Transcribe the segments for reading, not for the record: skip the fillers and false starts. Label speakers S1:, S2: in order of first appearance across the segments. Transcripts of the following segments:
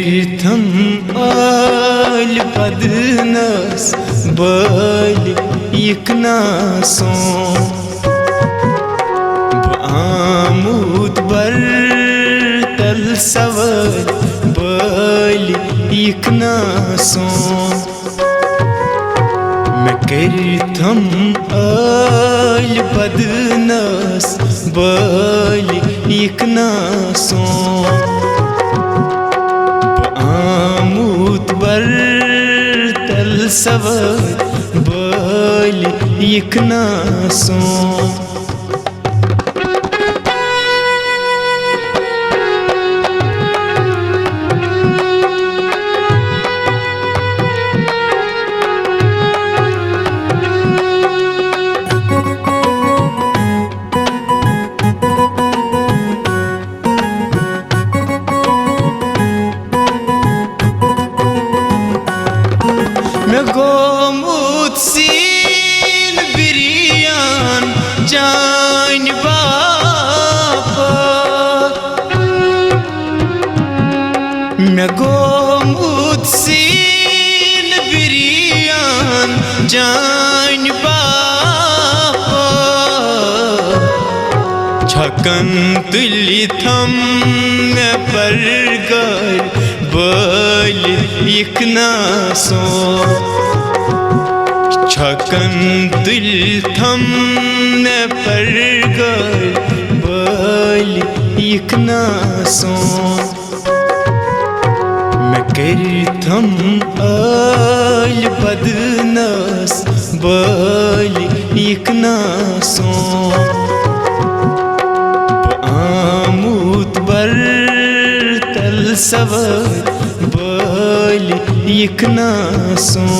S1: करिथम आल बदनस बल यकनासों आमूद बर तल सवल बल यकनासों मैं करिथम आल बदनस बल यकनासों आमूद बर तल सवल बल यकनासों गोमुत सीन बिरियान जान बापा मैं गोमुत सीन बिरियान जान बापा छकन तुली थम मैं पर गर बल यकनासों छकन दिल थम मैं पर गर बल यकनासों मैं करिथम आल बदनस बल यकनासों आमूद बर तल सवल बल यकनासों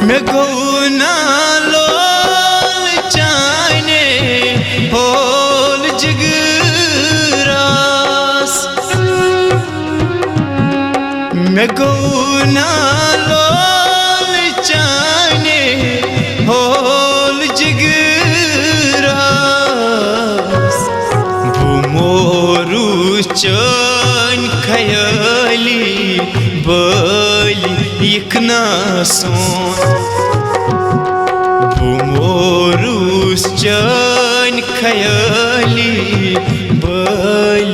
S1: मैं गौना लोल चाने होल जिगरास मैं गौना लोल चाने होल जिगरास भूमोरु चान खयाली बल यकनासों भूमोरुस चान खयाली बल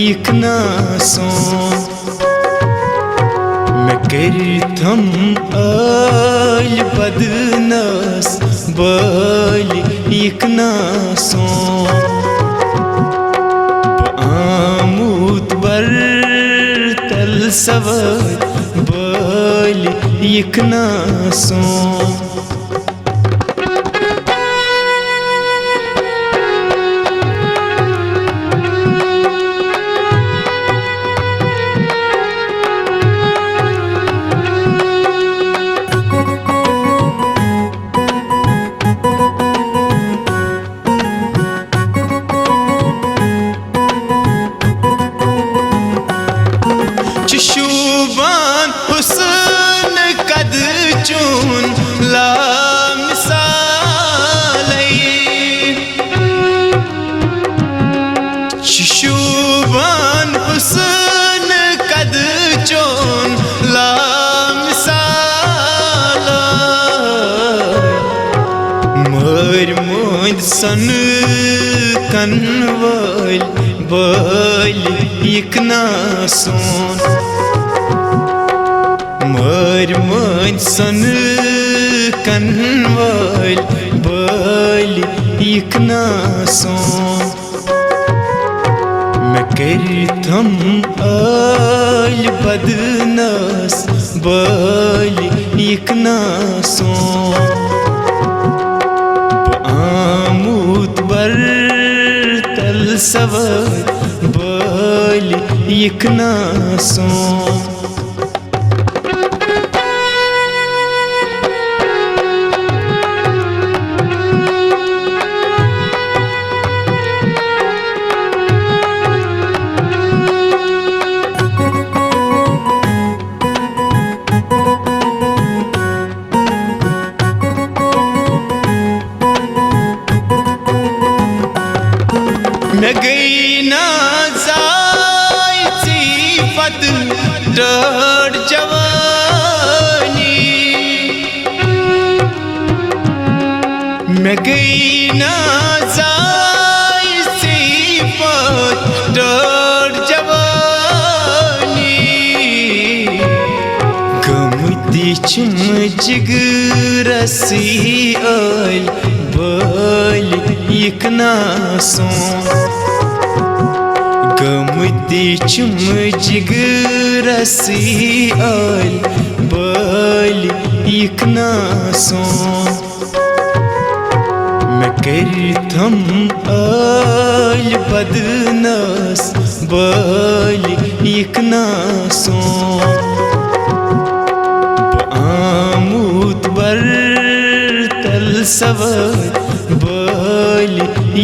S1: यकनासों मैं करिथम आल बदनस बल यकनासों आमूद बर तल सवल बल यकनासों शुबान हुस्न कद चून ला मिसालई शुबान हुस्न कद चून ला मिसालई मर मुद सन कनवल बल यकनासों मर मुद सन कनवल बल यकनासों मैं करिथम आल बदनस बल यकनासों आमूद बर तल सवल बल यकनासों डर जवानी मैं गई ना जाए सिफत डर जवानी गमती चुम जिगरसी आल बल यकना सो गमती चुम जिगरसी आल बल यकना सो मैं करथम आल बदनस बल यकना सो आमूद बर तल सवर बल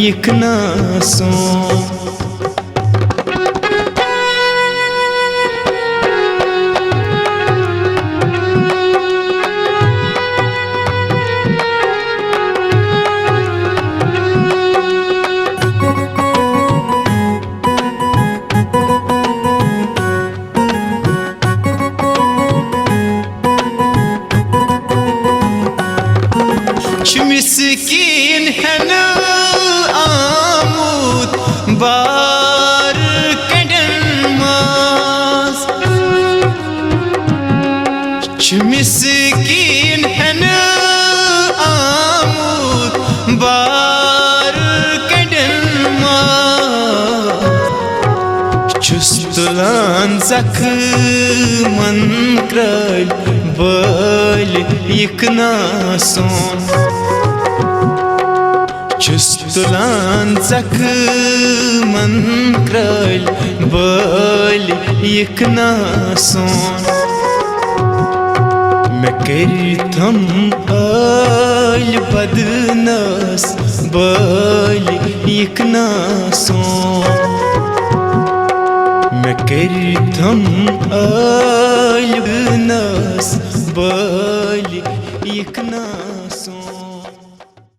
S1: यकना सो मिस्कीन है न आमूद बार कड़न मास मिस्कीन है न आमूद बार कड़न मास चुस्तलान जख मन क्रल बल यकना सोन चुस्तलान जख मन क्रल बल यकना सोन मैं करथम आल बदनस बल यकना सोन मैं करथम आल बदनस बल